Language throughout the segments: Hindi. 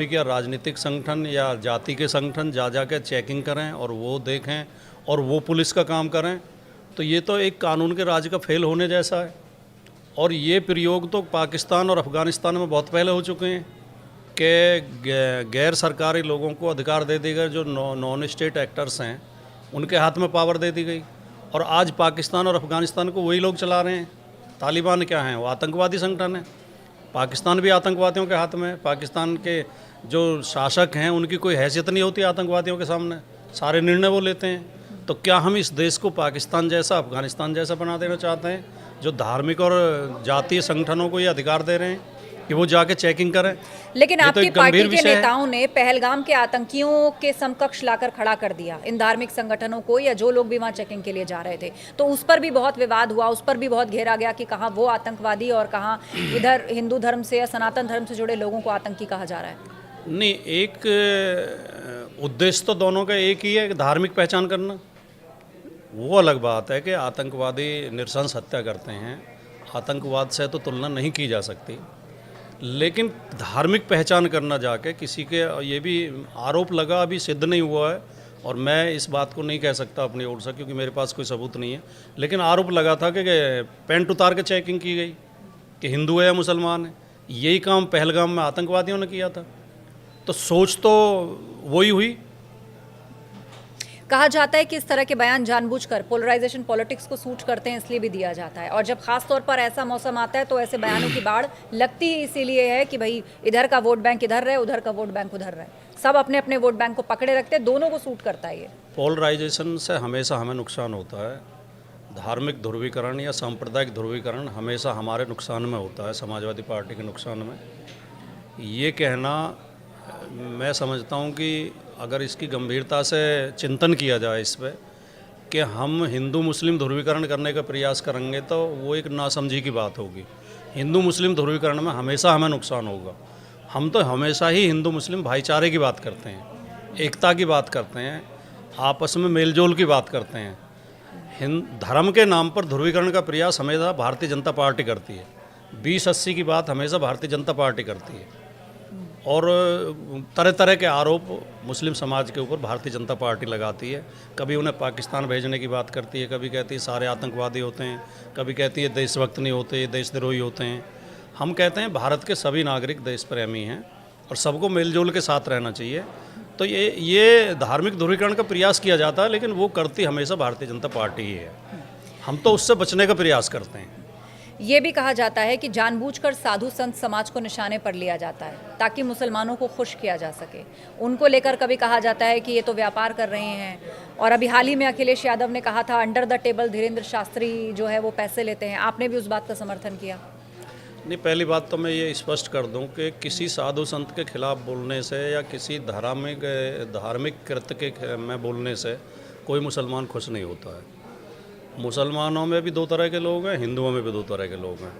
या राजनीतिक संगठन या जाति के संगठन जा जा के चेकिंग करें और वो देखें और वो पुलिस का काम करें, तो ये तो एक कानून के राज का फेल होने जैसा है। और ये प्रयोग तो पाकिस्तान और अफ़गानिस्तान में बहुत पहले हो चुके हैं कि गैर सरकारी लोगों को अधिकार दे दी गए, जो नॉन स्टेट एक्टर्स हैं उनके हाथ में पावर दे दी गई। और आज पाकिस्तान और अफ़गानिस्तान को वही लोग चला रहे हैं। तालिबान क्या हैं? वो आतंकवादी संगठन है। पाकिस्तान भी आतंकवादियों के हाथ में है। पाकिस्तान के जो शासक हैं उनकी कोई हैसियत नहीं होती आतंकवादियों के सामने, सारे निर्णय वो लेते हैं। तो क्या हम इस देश को पाकिस्तान जैसा, अफ़गानिस्तान जैसा बना देना चाहते हैं, जो धार्मिक और जातीय संगठनों को ये अधिकार दे रहे हैं कि वो जाके चेकिंग करें? लेकिन आपकी तो पार्टी के नेताओं ने पहलगाम के आतंकियों के समकक्ष लाकर खड़ा कर दिया इन धार्मिक संगठनों को, या जो लोग भी वहां चेकिंग के लिए जा रहे थे। तो उस पर भी बहुत विवाद हुआ, उस पर भी बहुत घेरा गया कि कहाँ वो आतंकवादी और कहाँ इधर हिंदू धर्म से या सनातन धर्म से जुड़े लोगों को आतंकी कहा जा रहा है। नहीं, एक उद्देश्य तो दोनों का एक ही है, धार्मिक पहचान करना। वो अलग बात है कि आतंकवादी नृशंस हत्या करते हैं, आतंकवाद से तो तुलना नहीं की जा सकती। लेकिन धार्मिक पहचान करना जाके किसी के, ये भी आरोप लगा, अभी सिद्ध नहीं हुआ है और मैं इस बात को नहीं कह सकता अपनी ओर से क्योंकि मेरे पास कोई सबूत नहीं है। लेकिन आरोप लगा था कि पैंट उतार के चेकिंग की गई कि हिंदू है या मुसलमान है। यही काम पहलगाम में आतंकवादियों ने किया था। तो सोच तो वही हुई। कहा जाता है कि इस तरह के बयान जानबूझकर पोलराइजेशन पॉलिटिक्स को सूट करते हैं, इसलिए भी दिया जाता है। और जब खास तौर पर ऐसा मौसम आता है तो ऐसे बयानों की बाढ़ लगती ही इसीलिए है कि भाई इधर का वोट बैंक इधर रहे, उधर का वोट बैंक उधर रहे। सब अपने अपने वोट बैंक को पकड़े रखते हैं, दोनों को सूट करता है ये। पोलराइजेशन से हमेशा हमें नुकसान होता है। धार्मिक ध्रुवीकरण या सांप्रदायिक ध्रुवीकरण हमेशा हमारे नुकसान में होता है, समाजवादी पार्टी के नुकसान में। ये कहना, मैं समझता हूँ कि अगर इसकी गंभीरता से चिंतन किया जाए इस पर कि हम हिंदू मुस्लिम ध्रुवीकरण करने का प्रयास करेंगे तो वो एक नासमझी की बात होगी। हिंदू मुस्लिम ध्रुवीकरण में हमेशा हमें नुकसान होगा। हम तो हमेशा ही हिंदू मुस्लिम भाईचारे की बात करते हैं, एकता की बात करते हैं, आपस में मेलजोल की बात करते हैं। धर्म के नाम पर ध्रुवीकरण का प्रयास हमेशा भारतीय जनता पार्टी करती है। 2080 की बात हमेशा भारतीय जनता पार्टी करती है। और तरह तरह के आरोप मुस्लिम समाज के ऊपर भारतीय जनता पार्टी लगाती है। कभी उन्हें पाकिस्तान भेजने की बात करती है, कभी कहती है सारे आतंकवादी होते हैं, कभी कहती है देशभक्त नहीं होते, देशद्रोही होते हैं। हम कहते हैं भारत के सभी नागरिक देश प्रेमी हैं और सबको मेलजोल के साथ रहना चाहिए। तो ये धार्मिक ध्रुवीकरण का प्रयास किया जाता है, लेकिन वो करती हमेशा भारतीय जनता पार्टी ही है। हम तो उससे बचने का प्रयास करते हैं। ये भी कहा जाता है कि जानबूझकर साधु संत समाज को निशाने पर लिया जाता है ताकि मुसलमानों को खुश किया जा सके। उनको लेकर कभी कहा जाता है कि ये तो व्यापार कर रहे हैं। और अभी हाल ही में अखिलेश यादव ने कहा था under the table Dhirendra Shastri जो है वो पैसे लेते हैं। आपने भी उस बात का समर्थन किया? नहीं, पहली बात तो मैं ये स्पष्ट कर दूं कि किसी साधु संत के खिलाफ बोलने से या किसी धार्मिक कृत्य के में बोलने से कोई मुसलमान खुश नहीं होता है। मुसलमानों में भी दो तरह के लोग हैं, हिंदुओं में भी दो तरह के लोग हैं।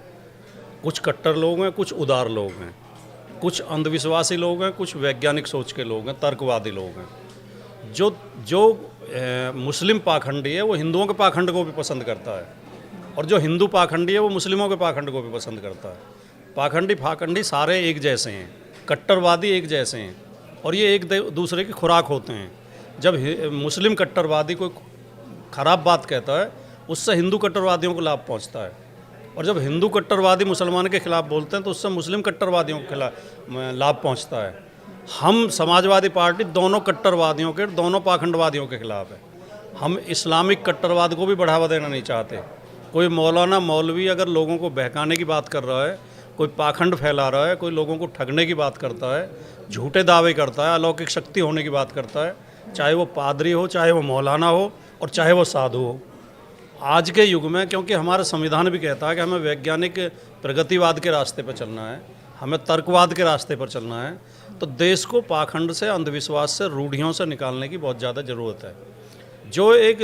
कुछ कट्टर लोग हैं, कुछ उदार लोग हैं, कुछ अंधविश्वासी लोग हैं, कुछ वैज्ञानिक सोच के लोग हैं, तर्कवादी लोग हैं। जो मुस्लिम पाखंडी है वो हिंदुओं के पाखंड को भी पसंद करता है और जो हिंदू पाखंडी है वो मुस्लिमों के पाखंड को भी पसंद करता है। पाखंडी फाखंडी सारे एक जैसे हैं, कट्टरवादी एक जैसे हैं और ये एक दूसरे की खुराक होते हैं। जब मुस्लिम कट्टरवादी कोई खराब बात कहता है उससे हिंदू कट्टरवादियों को लाभ पहुंचता है, और जब हिंदू कट्टरवादी मुसलमान के खिलाफ बोलते हैं तो उससे मुस्लिम कट्टरवादियों के खिलाफ लाभ पहुंचता है। हम समाजवादी पार्टी दोनों कट्टरवादियों के, दोनों पाखंडवादियों के खिलाफ है। हम इस्लामिक कट्टरवाद को भी बढ़ावा देना नहीं चाहते। कोई मौलाना मौलवी अगर लोगों को बहकाने की बात कर रहा है, कोई पाखंड फैला रहा है, कोई लोगों को ठगने की बात करता है, झूठे दावे करता है, अलौकिक शक्ति होने की बात करता है, चाहे वो पादरी हो, चाहे वो मौलाना हो और चाहे वो साधु हो। आज के युग में, क्योंकि हमारा संविधान भी कहता है कि हमें वैज्ञानिक प्रगतिवाद के रास्ते पर चलना है, हमें तर्कवाद के रास्ते पर चलना है, तो देश को पाखंड से, अंधविश्वास से, रूढ़ियों से निकालने की बहुत ज़्यादा ज़रूरत है। जो एक